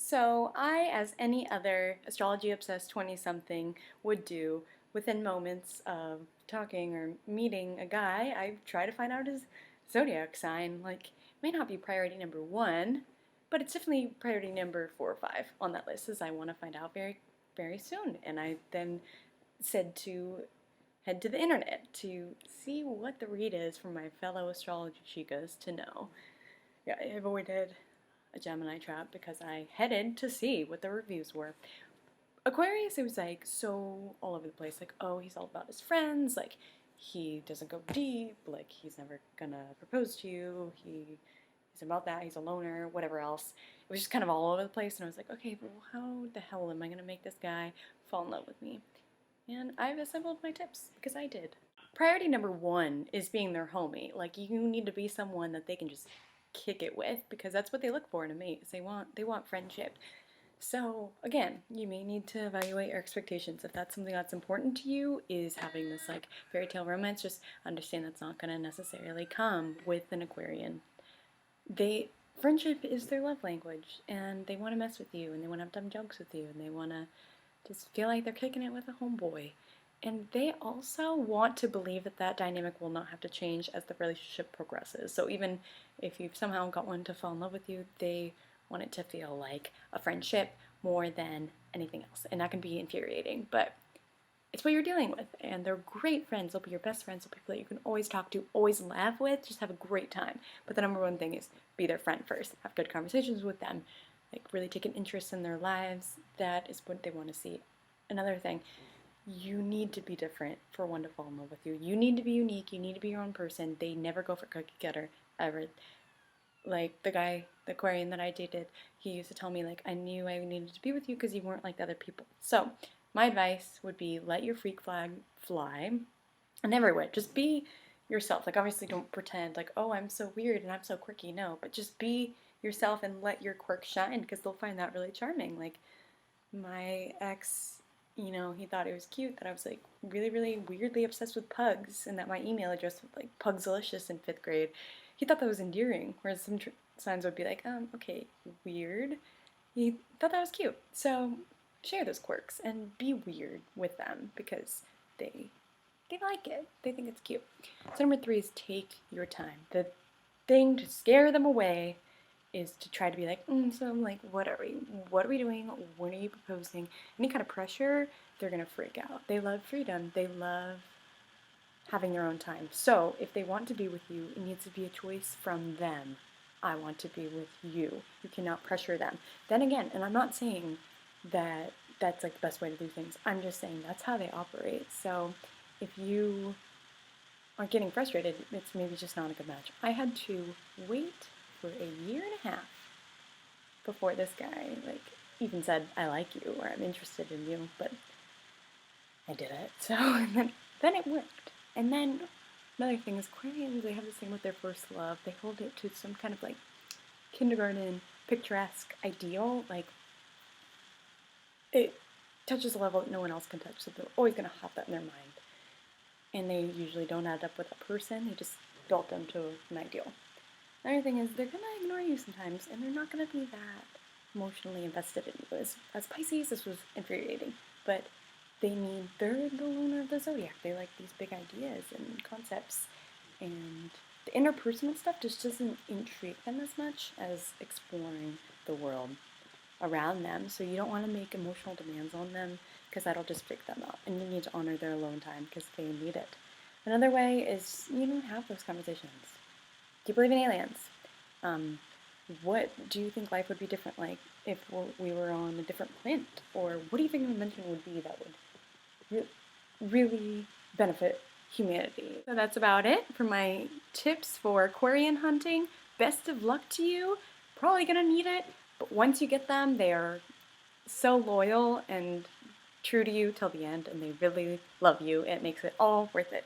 So I, as any other astrology-obsessed 20-something would do, within moments of talking or meeting a guy, I try to find out his zodiac sign. Like, it may not be priority number one, but it's definitely priority number 4 or 5 on that list, as I want to find out very, very soon. And I then said to head to the internet to see what the read is from my fellow astrology chicas to know. Yeah, I avoided a Gemini trap because I headed to see what the reviews were. Aquarius, it was like so all over the place. Like, oh, he's all about his friends. Like, he doesn't go deep. Like, he's never gonna propose to you. He's about that. He's a loner. Whatever else. It was just kind of all over the place. And I was like, okay, but how the hell am I gonna make this guy fall in love with me? And I've assembled my tips because I did. Priority number one is being their homie. Like, you need to be someone that they can just kick it with, because that's what they look for in a mate. Is they want friendship. So again, you may need to evaluate your expectations. If that's something that's important to you, is having this like fairy tale romance, just understand that's not going to necessarily come with an Aquarian. Friendship is their love language, and they want to mess with you, and they want to have dumb jokes with you, and they want to just feel like they're kicking it with a homeboy. And they also want to believe that that dynamic will not have to change as the relationship progresses. So even if you've somehow got one to fall in love with you, they want it to feel like a friendship more than anything else. And that can be infuriating, but it's what you're dealing with. And they're great friends. They'll be your best friends. They'll be people that you can always talk to, always laugh with, just have a great time. But the number one thing is be their friend first. Have good conversations with them. Like, really take an interest in their lives. That is what they want to see. Another thing, you need to be different for one to fall in love with you. You need to be unique. You need to be your own person. They never go for cookie cutter, ever. Like, the Aquarian that I dated, he used to tell me, like, I knew I needed to be with you because you weren't like the other people. So my advice would be, let your freak flag fly, and everywhere. Just be yourself. Like, obviously don't pretend like, oh, I'm so weird and I'm so quirky. No, but just be yourself and let your quirk shine, because they'll find that really charming. Like, my ex, he thought it was cute that I was like really, really weirdly obsessed with pugs, and that my email address was like Pugsalicious in 5th grade. He thought that was endearing, whereas some signs would be like, okay, weird. He thought that was cute. So share those quirks and be weird with them, because they like it. They think it's cute. So number 3 is take your time. The thing to scare them away is to try to be like, so I'm like, what are we doing? When are you proposing? Any kind of pressure, they're gonna freak out. They love freedom. They love having their own time. So if they want to be with you, it needs to be a choice from them. I want to be with you. You cannot pressure them. Then again, and I'm not saying that that's like the best way to do things. I'm just saying that's how they operate. So if you are getting frustrated, it's maybe just not a good match. I had to wait for a year and a half before this guy like even said I like you or I'm interested in you, but I did it. So and then it worked. And then another thing is, Aquarians, they have this thing with their first love. They hold it to some kind of like kindergarten picturesque ideal. Like, it touches a level that no one else can touch, so they're always going to have that in their mind. And they usually don't add up with a person. They just built them to an ideal. Another thing is, they're going to ignore you sometimes, and they're not going to be that emotionally invested in you. As Pisces, this was infuriating, but they're the lunar of the zodiac. They like these big ideas and concepts, and the interpersonal stuff just doesn't intrigue them as much as exploring the world around them. So you don't want to make emotional demands on them, because that'll just freak them out, and you need to honor their alone time because they need it. Another way is, have those conversations. Do you believe in aliens? What do you think life would be different like if we were on a different planet? Or what do you think an invention would be that would really benefit humanity? So that's about it for my tips for Aquarian hunting. Best of luck to you. Probably gonna need it, but once you get them, they are so loyal and true to you till the end, and they really love you. It makes it all worth it.